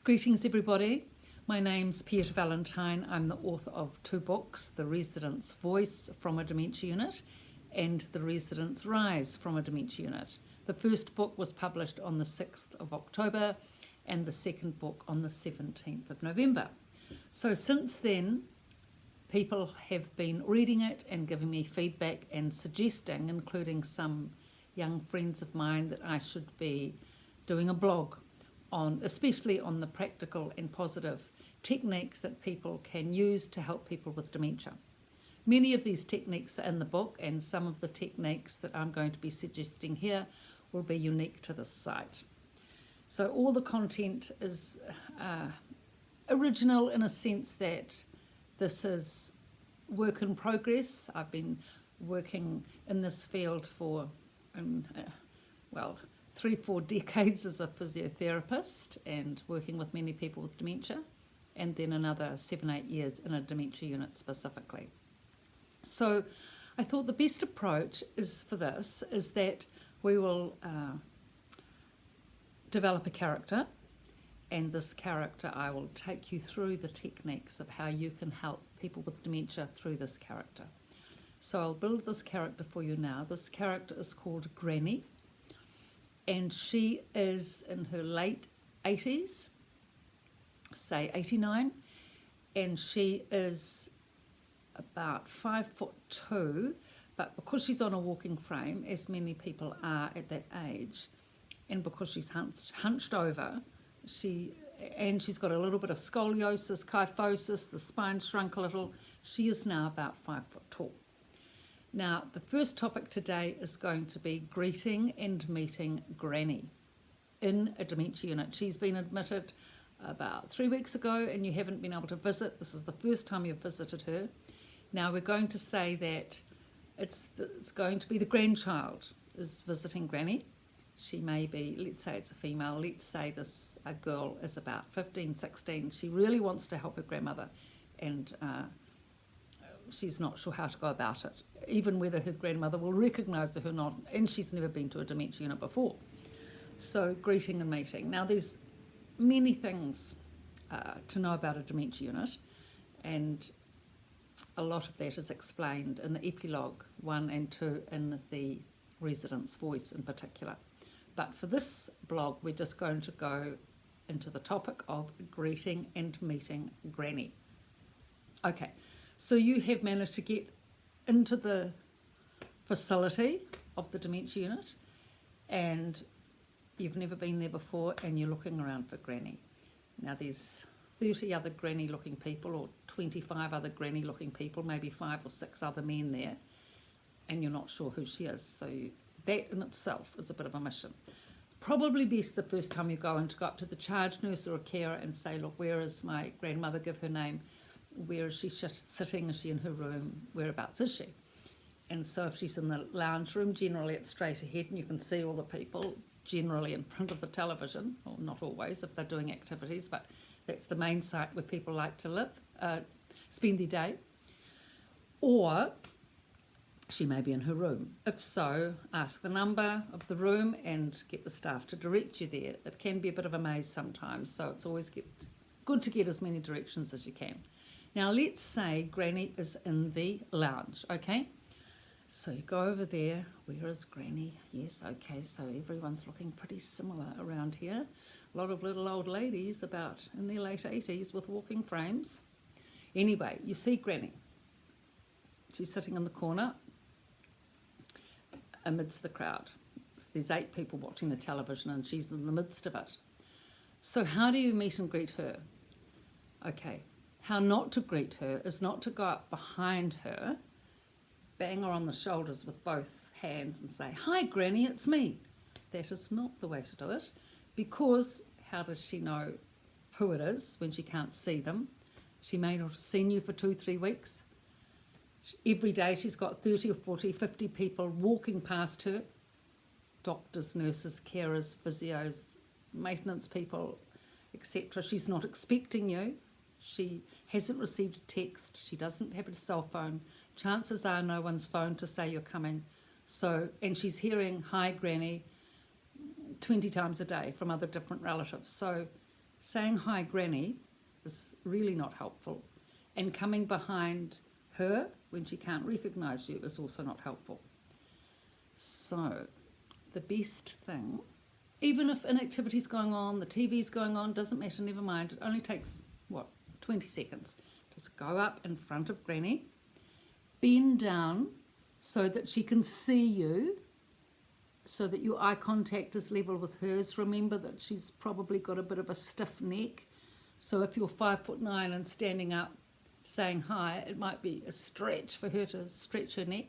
Greetings everybody, my name's Pieta Valentine. I'm the author of two books, The Resident's Voice from a Dementia Unit and The Resident's Rise from a Dementia Unit. The first book was published on the 6th of October and the second book on the 17th of November. So since then, people have been reading it and giving me feedback and suggesting, including some young friends of mine, that I should be doing a blog on, especially on the practical and positive techniques that people can use to help people with dementia. Many of these techniques are in the book, and some of the techniques that I'm going to be suggesting here will be unique to this site. So all the content is original in a sense that this is work in progress. I've been working in this field for, 3-4 decades as a physiotherapist and working with many people with dementia, and then another 7-8 years in a dementia unit specifically. So I thought the best approach is that we will develop a character, and this character I will take you through the techniques of how you can help people with dementia through this character. So I'll build this character for you now. This character is called Granny, and she is in her late 80s, say 89, and she is about 5'2", but because she's on a walking frame, as many people are at that age, and because she's hunched over, she's got a little bit of scoliosis, kyphosis, the spine shrunk a little. She is now about 5 foot tall. Now, the first topic today is going to be greeting and meeting Granny in a dementia unit. She's been admitted about 3 weeks ago, and you haven't been able to visit. This is the first time you've visited her. Now, we're going to say that it's going to be the grandchild is visiting Granny. She may be, let's say it's a female, let's say a girl is about 15, 16. She really wants to help her grandmother, and she's not sure how to go about it, even whether her grandmother will recognise her or not, and she's never been to a dementia unit before. So greeting and meeting. Now there's many things to know about a dementia unit, and a lot of that is explained in the epilogue 1 and 2 in the Resident's Voice in particular. But for this blog, we're just going to go into the topic of greeting and meeting Granny. Okay, so you have managed to get into the facility of the dementia unit, and you've never been there before, and you're looking around for Granny. Now there's 30 other Granny looking people, or 25 other Granny looking people, maybe 5 or 6 other men there, and you're not sure who she is. So that in itself is a bit of a mission. Probably best the first time you go in to go up to the charge nurse or a carer and say, look, where is my grandmother? Give her name. Where is she sitting? Is she in her room? Whereabouts is she? And so if she's in the lounge room, generally it's straight ahead and you can see all the people generally in front of the television, or not always if they're doing activities, but that's the main site where people like to spend their day. Or she may be in her room. If so, ask the number of the room and get the staff to direct you there. It can be a bit of a maze sometimes, so it's always good to get as many directions as you can. Now let's say Granny is in the lounge, okay? So you go over there. Where is Granny? Yes, okay, so everyone's looking pretty similar around here. A lot of little old ladies about in their late 80s with walking frames. Anyway, you see Granny. She's sitting in the corner amidst the crowd. There's 8 people watching the television and she's in the midst of it. So how do you meet and greet her? Okay, how not to greet her is not to go up behind her, bang her on the shoulders with both hands and say, hi Granny, it's me. That is not the way to do it, because how does she know who it is when she can't see them? She may not have seen you for 2-3 weeks. Every day she's got 30 or 40, 50 people walking past her, doctors, nurses, carers, physios, maintenance people, etc. She's not expecting you. She hasn't received a text. She doesn't have a cell phone. Chances are no one's phoned to say you're coming. So, and she's hearing, hi Granny, 20 times a day from other different relatives. So saying hi Granny is really not helpful, and coming behind her when she can't recognise you is also not helpful. So the best thing, even if inactivity's going on, the TV's going on, doesn't matter, never mind, it only takes 20 seconds. Just go up in front of Granny, bend down so that she can see you, so that your eye contact is level with hers. Remember that she's probably got a bit of a stiff neck, so if you're 5'9" and standing up saying hi, it might be a stretch for her to stretch her neck.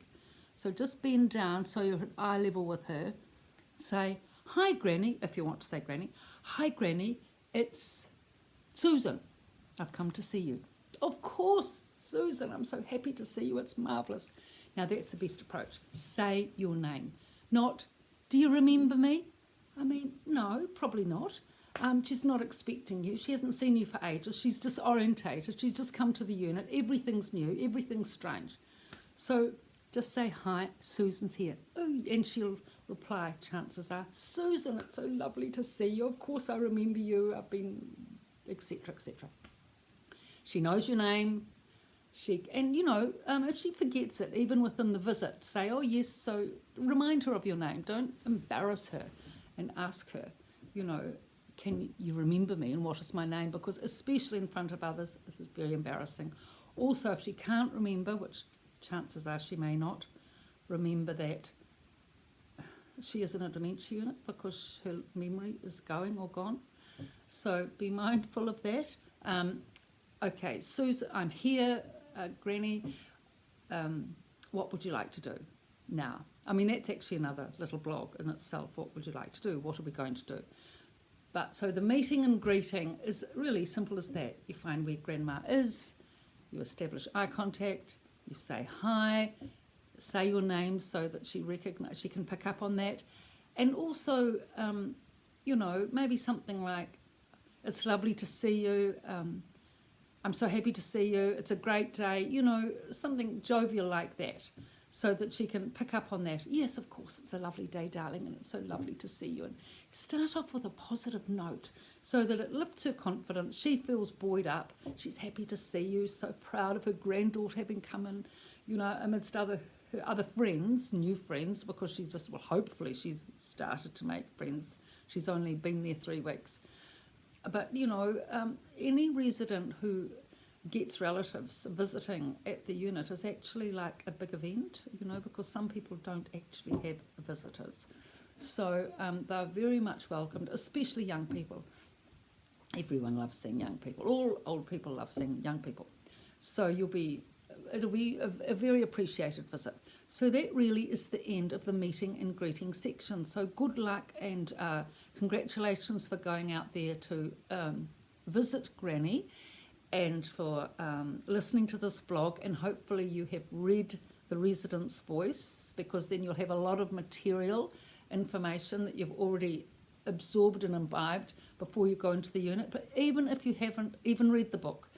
So just bend down so you're at eye level with her. Say, hi Granny, if you want to say Granny. Hi Granny, it's Susan. I've come to see you. Of course, Susan, I'm so happy to see you. It's marvellous. Now that's the best approach. Say your name. Not, do you remember me? I mean, no, probably not. She's not expecting you. She hasn't seen you for ages. She's disorientated. She's just come to the unit. Everything's new. Everything's strange. So just say, hi, Susan's here. Oh, and she'll reply, chances are, Susan, it's so lovely to see you. Of course I remember you. I've been, etc., etc. She knows your name. If she forgets it, even within the visit, say, oh yes, so remind her of your name. Don't embarrass her and ask her, can you remember me and what is my name? Because especially in front of others, this is very embarrassing. Also, if she can't remember, which chances are she may not, remember that she is in a dementia unit because her memory is going or gone. So be mindful of that. Okay, Susan, I'm here, Granny. What would you like to do now? I mean, that's actually another little blog in itself. What would you like to do? What are we going to do? But so the meeting and greeting is really simple as that. You find where Grandma is, you establish eye contact, you say hi, say your name so that she can pick up on that. And also, maybe something like, it's lovely to see you, I'm so happy to see you, it's a great day, something jovial like that, so that she can pick up on that. Yes, of course, it's a lovely day, darling, and it's so lovely to see you. And start off with a positive note so that it lifts her confidence. She feels buoyed up. She's happy to see you, so proud of her granddaughter having come in, amidst her other friends, new friends, because hopefully she's started to make friends. She's only been there 3 weeks. But, any resident who gets relatives visiting at the unit is actually like a big event, because some people don't actually have visitors. So they're very much welcomed, especially young people. Everyone loves seeing young people. All old people love seeing young people. So it'll be a very appreciated visit. So that really is the end of the meeting and greeting section. So good luck and congratulations for going out there to visit Granny and for listening to this blog, and hopefully you have read the resident's voice, because then you'll have a lot of material information that you've already absorbed and imbibed before you go into the unit. But even if you haven't even read the book,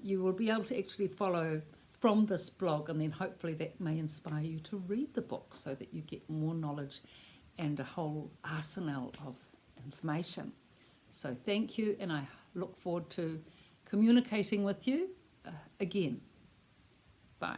you will be able to actually follow from this blog, and then hopefully that may inspire you to read the book so that you get more knowledge and a whole arsenal of information. So thank you, and I look forward to communicating with you again. Bye.